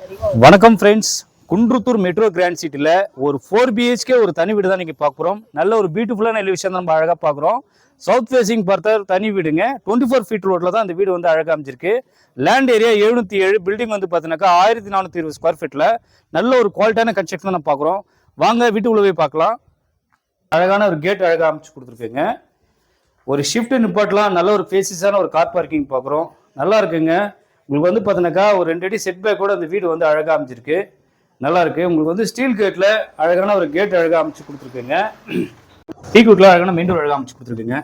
வணக்கம் friends, Kundrathur metro grand சிட்டியில் ஒரு 4 BHK ஒரு தனி வீடு தான் நீங்கள் பார்க்க போகிறோம். நல்ல ஒரு பியூட்டிஃபுல்லான எலிவேஷன் தான் நம்ம அழகாக பார்க்குறோம். சவுத் ஃபேசிங் பார்த்த தனி வீடுங்க. 24 ஃபீட் ரோட்டில் தான் அந்த வீடு வந்து அழகாக அமைஞ்சிருக்கு. லேண்ட் ஏரியா 707, பில்டிங் வந்து பார்த்தீங்கன்னாக்கா 1420 ஸ்கொயர் ஃபீட்டில் நல்ல ஒரு குவாலிட்டியான கன்ஸ்ட்ரக்ஷன் தான் நம்ம பார்க்குறோம். வாங்க வீட்டுக்குள்ளே போய் பார்க்கலாம். அழகான ஒரு கேட் அழகாக அமைச்சு கொடுத்துருக்குங்க. ஒரு ஷிஃப்ட் நிப்பாட்டலாம். நல்ல ஒரு ஃபேசிஸான ஒரு கார் பார்க்கிங் பார்க்குறோம். நல்லா இருக்குங்க. உங்களுக்கு வந்து பார்த்தீங்கன்னாக்கா ஒரு 2 அடி செட் பேக் கூட அந்த வீடு வந்து அழகாக அமைச்சிருக்கு. நல்லா இருக்கு. உங்களுக்கு வந்து ஸ்டீல் கேட்டில் அழகான ஒரு கேட் அழகாக அமைச்சு கொடுத்துருக்குங்க. டீ குட்டில் அழகான மெயின் டோர் அழகாக அமைச்சு கொடுத்துருக்குங்க.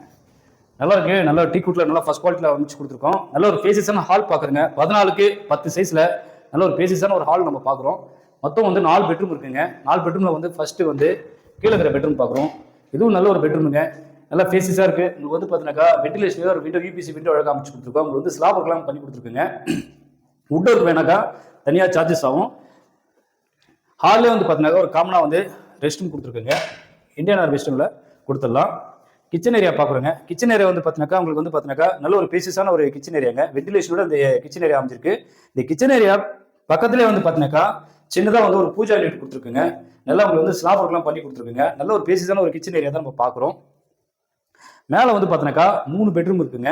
நல்லா இருக்கு. நல்ல டீ குட்டில் நல்லா ஃபர்ஸ்ட் குவாலிட்டியில் அமைச்சு கொடுத்துருக்கோம். நல்ல ஒரு ஃபேசிஸான ஹால் பார்க்குறேங்க. 14க்கு 10 சைஸில் நல்ல ஒரு ஃபேசிஸான ஒரு ஹால் நம்ம பார்க்குறோம். மொத்தம் வந்து 4 பெட்ரூம் இருக்குங்க. 4 பெட்ரூமில் வந்து ஃபர்ஸ்ட் வந்து கீழே இருக்கிற பெட்ரூம் பார்க்குறோம். இதுவும் நல்ல ஒரு பெட்ரூமுங்க. நல்லா ஃபேசிஸாக இருக்குது. உங்களுக்கு வந்து பார்த்தீங்கன்னாக்கா வெண்டிலேஷன் ஒரு விண்டோ யூபிசி விண்டோ அழகாக அமைச்சு கொடுத்துருக்கோம். உங்களுக்கு வந்து ஸ்லாப் ஒர்க்லாம் பண்ணி கொடுத்துருக்குங்க. வுட் ஒர்க் வேணாக்கா தனியாக சார்ஜஸ் ஆகும். ஹாலே வந்து பார்த்தீங்கன்னாக்கா ஒரு காமனாக வந்து ரெஸ்ட் ரூம் கொடுத்துருக்குங்க. இந்தியன் ரெஸ்ட் ரூமில் கொடுத்துடலாம். கிச்சன் ஏரியா பார்க்குறோங்க. கிச்சன் ஏரியா வந்து பார்த்தீங்கன்னாக்கா உங்களுக்கு வந்து பார்த்தீங்கன்னாக்கா நல்ல ஒரு பேசிஸான ஒரு கிச்சன் ஏரியாங்க. வெண்டிலேஷனோட இந்த கிச்சன் ஏரியா அமைஞ்சிருக்கு. இந்த கிச்சன் ஏரியா பக்கத்துலேயே வந்து பார்த்தீங்கன்னாக்கா சின்னதாக வந்து ஒரு பூஜா யூனிட் கொடுத்துருக்குங்க. நல்லா உங்களுக்கு வந்து ஸ்லாப் ஒர்க்லாம் பண்ணி கொடுத்துருக்குங்க. நல்ல ஒரு பேசிஸான ஒரு கிச்சன் ஏரியா தான் நம்ம பார்க்குறோம். மேலே வந்து பார்த்தீங்கன்னாக்கா 3 பெட்ரூம் இருக்குங்க.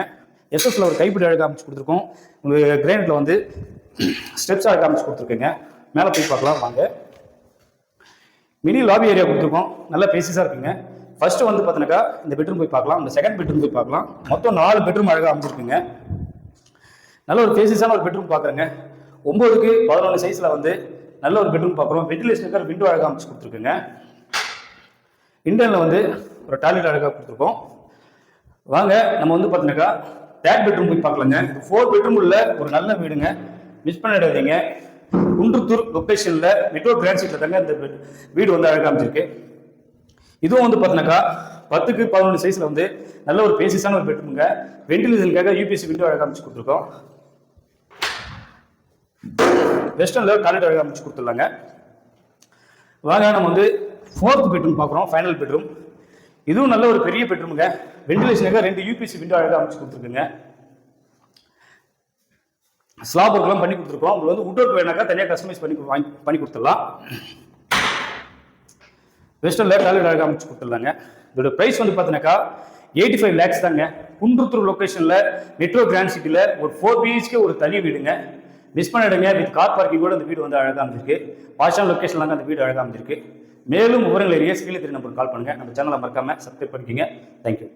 எஸ்எஸ்ல ஒரு கைப்பிடி அழகாக அமைச்சு கொடுத்துருக்கோம். உங்களுக்கு கிரானைட்ல வந்து ஸ்டெப்ஸ் அழகாக அமைச்சு கொடுத்துருக்குங்க. மேலே போய் பார்க்கலாம் வாங்க. மினி லாபி ஏரியா கொடுத்துருக்கோம். நல்ல பேசிஸாக இருக்குங்க. ஃபர்ஸ்ட் வந்து பார்த்தீங்கன்னாக்கா இந்த பெட்ரூம் போய் பார்க்கலாம். இந்த செகண்ட் பெட்ரூம் போய் பார்க்கலாம். மொத்தம் 4 பெட்ரூம் அழகாக அமைச்சிருக்குங்க. நல்ல ஒரு பேசிஸான ஒரு பெட்ரூம் பார்க்குறேங்க. 9க்கு 11 சைஸில் வந்து நல்ல ஒரு பெட்ரூம் பார்க்குறோம். வெண்டிலேஷனுக்கு விண்டோ அழகாக அமைச்சு கொடுத்துருக்குங்க. இண்டனில் வந்து ஒரு டாய்லெட் அழகாக கொடுத்துருக்கோம். வாங்க நம்ம வந்து பார்த்தீங்கன்னாக்கா தேர்ட் பெட்ரூம் போய் பார்க்கலாங்க. 4 பெட்ரூம் உள்ள ஒரு நல்ல வீடுங்க. மிஸ் பண்ணிடாதீங்க. குன்றத்தூர் லொக்கேஷனில் மெட்ரோ கிராண்ட் சிட்டியில் தாங்க இந்த வீடு வந்து அழகாக அமைச்சிருக்கு. இதுவும் வந்து பார்த்தீங்கன்னாக்கா 10க்கு 11 சைஸில் வந்து நல்ல ஒரு பேசிஸான ஒரு பெட்ரூமுங்க. வெண்டிலேஷனுக்காக யூபிஎஸ்சி விண்டோ அழகாக அமைச்சு கொடுத்துருக்கோம். வெஸ்டர்னில் டாய்லெட் அழகாக அமைச்சு கொடுத்துடலாங்க. வாங்க நம்ம வந்து 4th பெட்ரூம் பார்க்குறோம். Final bedroom. இதுவும் நல்ல ஒரு பெரிய பெட்ரூமுங்க. வெண்டிலேஷனுக்காக 2 யூபிஎஸ்சி விண்டோ அழகாக அமைச்சு கொடுத்துருக்குங்க. ஸ்லாப் ஒர்க்லாம் பண்ணி கொடுத்துருக்கோம். உங்களுக்கு வந்து வுட் ஒர்க் வேணாக்கா தனியாக கஸ்டமைஸ் பண்ணி கொடுத்துடலாம். வெஸ்டர்னில் டாய்லெட் அழகாக அமைச்சு கொடுத்துடலாங்க. இதோட ப்ரைஸ் வந்து பார்த்தீங்கன்னாக்கா 85 lakhs தாங்க. குன்றத்தூர் லொக்கேஷனில் மெட்ரோ கிராண்ட் சிட்டியில் ஒரு 4 BHK ஒரு தனி வீடுங்க. மிஸ் பண்ணிடுங்க. வித் கார் பார்க்கிங் கூட இந்த வீடு வந்து அழகாக அமைஞ்சிருக்கு. பாஷான லொக்கேஷன்ல தாங்க அந்த வீடு அழகாக அமைஞ்சிருக்கு. மேலும் விவரங்கள் ஸ்கிரீன்ல தெரிய நம்பருக்கு கால் பண்ணுங்க. நம்ம சேனலை மறக்காம சப்ஸ்கிரைப் பண்ணிக்கங்க. தேங்க்யூ.